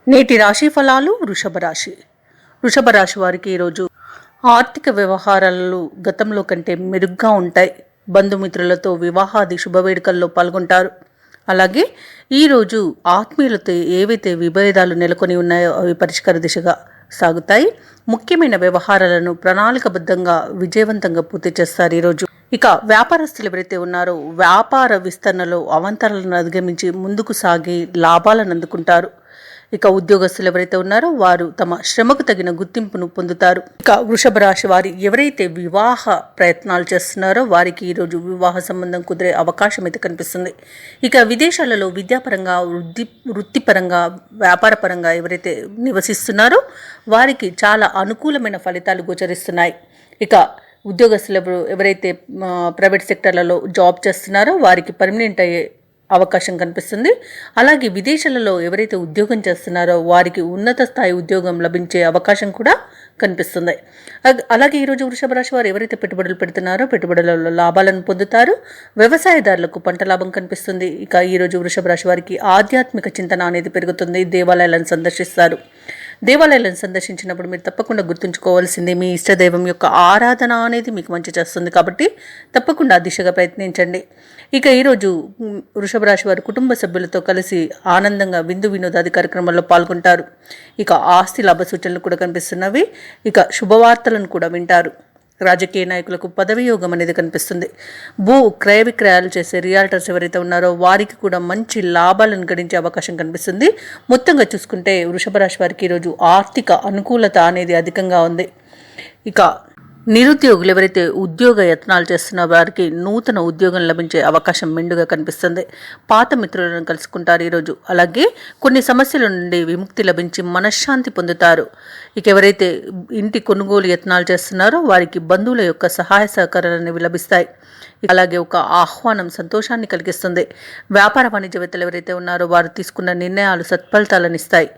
నేటి రాశి ఫలాలు. వృషభ రాశి వారికి ఈరోజు ఆర్థిక వ్యవహారాలు గతంలో కంటే మెరుగ్గా ఉంటాయి. బంధుమిత్రులతో వివాహాది శుభవేడుకల్లో పాల్గొంటారు. అలాగే ఈరోజు ఆత్మీయులతో ఏవైతే విభేదాలు నెలకొని ఉన్నాయో అవి పరిష్కార దిశగా సాగుతాయి. ముఖ్యమైన వ్యవహారాలను ప్రణాళికబద్ధంగా విజయవంతంగా పూర్తి చేస్తారు ఈరోజు. ఇక వ్యాపారస్తులు ఎవరైతే ఉన్నారో వ్యాపార విస్తరణలో అవాంతరాలను అధిగమించి ముందుకు సాగి లాభాలను అందుకుంటారు. ఇక ఉద్యోగస్తులు ఎవరైతే ఉన్నారో వారు తమ శ్రమకు తగిన గుర్తింపును పొందుతారు. ఇక వృషభ రాశి వారి ఎవరైతే వివాహ ప్రయత్నాలు చేస్తున్నారో వారికి ఈరోజు వివాహ సంబంధం కుదిరే అవకాశం అయితే కనిపిస్తుంది. ఇక విదేశాలలో విద్యాపరంగా వృత్తిపరంగా వ్యాపారపరంగా ఎవరైతే నివసిస్తున్నారో వారికి చాలా అనుకూలమైన ఫలితాలు గోచరిస్తున్నాయి. ఇక ఉద్యోగస్తులు ఎవరైతే ప్రైవేట్ సెక్టర్లలో జాబ్ చేస్తున్నారో వారికి పర్మనెంట్ అయ్యే అవకాశం కనిపిస్తుంది. అలాగే విదేశాలలో ఎవరైతే ఉద్యోగం చేస్తున్నారో వారికి ఉన్నత స్థాయి ఉద్యోగం లభించే అవకాశం కూడా కనిపిస్తుంది. అలాగే ఈరోజు వృషభ రాశి వారు ఎవరైతే పెట్టుబడులు పెడుతున్నారో పెట్టుబడులలో లాభాలను పొందుతారు. వ్యవసాయదారులకు పంట లాభం కనిపిస్తుంది. ఇక ఈరోజు వృషభ రాశి వారికి ఆధ్యాత్మిక చింతన అనేది పెరుగుతుంది. దేవాలయాలను సందర్శిస్తారు. దేవాలయాలను సందర్శించినప్పుడు మీరు తప్పకుండా గుర్తుంచుకోవాల్సింది మీ ఇష్టదైవం యొక్క ఆరాధన అనేది మీకు మంచి చేస్తుంది. కాబట్టి తప్పకుండా ఆ దిశగా ప్రయత్నించండి. ఇక ఈరోజు వృషభ రాశి వారు కుటుంబ సభ్యులతో కలిసి ఆనందంగా విందు వినోదాది కార్యక్రమాల్లో పాల్గొంటారు. ఇక ఆస్తి లాభ సూచనలు కూడా కనిపిస్తున్నవి. ఇక శుభవార్తలను కూడా వింటారు. రాజకీయ నాయకులకు పదవి యోగం అనేది కనిపిస్తుంది. భూ క్రయ విక్రయాలు చేసే రియాల్టర్స్ ఎవరైతే ఉన్నారో వారికి కూడా మంచి లాభాలను గడించే అవకాశం కనిపిస్తుంది. మొత్తంగా చూసుకుంటే వృషభ రాశి వారికి ఈరోజు ఆర్థిక అనుకూలత అనేది అధికంగా ఉంది. ఇక నిరుద్యోగులు ఎవరైతే ఉద్యోగ యత్నాలు చేస్తున్న వారికి నూతన ఉద్యోగం లభించే అవకాశం మెండుగా కనిపిస్తుంది. పాత మిత్రులను కలుసుకుంటారు ఈరోజు. అలాగే కొన్ని సమస్యల నుండి విముక్తి లభించి మనశ్శాంతి పొందుతారు. ఇక ఎవరైతే ఇంటి కొనుగోలు యత్నాలు చేస్తున్నారో వారికి బంధువుల యొక్క సహాయ సహకారాలు అనేవి లభిస్తాయి. అలాగే ఒక ఆహ్వానం సంతోషాన్ని కలిగిస్తుంది. వ్యాపార వాణిజ్యవేత్తలు ఎవరైతే ఉన్నారో వారు తీసుకున్న నిర్ణయాలు సత్ఫలితాలను ఇస్తాయి.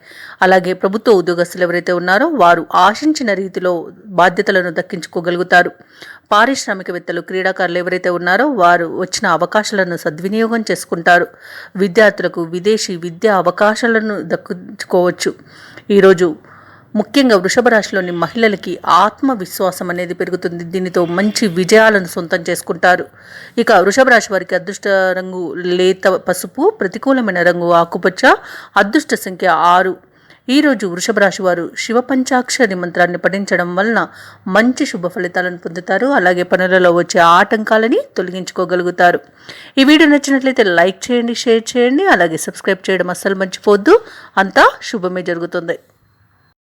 అలాగే ప్రభుత్వ ఉద్యోగస్తులు ఎవరైతే ఉన్నారో వారు ఆశించిన రీతిలో బాధ్యతలను దక్కించుకోగలుగుతారు. పారిశ్రామికవేత్తలు క్రీడాకారులు ఎవరైతే ఉన్నారో వారు వచ్చిన అవకాశాలను సద్వినియోగం చేసుకుంటారు. విద్యార్థులకు విదేశీ విద్యా అవకాశాలను దక్కించుకోవచ్చు. ఈరోజు ముఖ్యంగా వృషభ రాశిలోని మహిళలకి ఆత్మవిశ్వాసం అనేది పెరుగుతుంది. దీనితో మంచి విజయాలను సొంతం చేసుకుంటారు. ఇక వృషభ రాశి వారికి అదృష్ట రంగు లేత పసుపు, ప్రతికూలమైన రంగు ఆకుపచ్చ, అదృష్ట సంఖ్య 6. ఈరోజు వృషభ రాశి వారు శివ పంచాక్షరి మంత్రాన్ని పఠించడం వలన మంచి శుభ ఫలితాలను పొందుతారు. అలాగే పనులలో వచ్చే ఆటంకాలని తొలగించుకోగలుగుతారు. ఈ వీడియో నచ్చినట్లయితే లైక్ చేయండి, షేర్ చేయండి, అలాగే సబ్స్క్రైబ్ చేయడం అస్సలు మర్చిపోవద్దు. అంతా శుభమే జరుగుతుంది.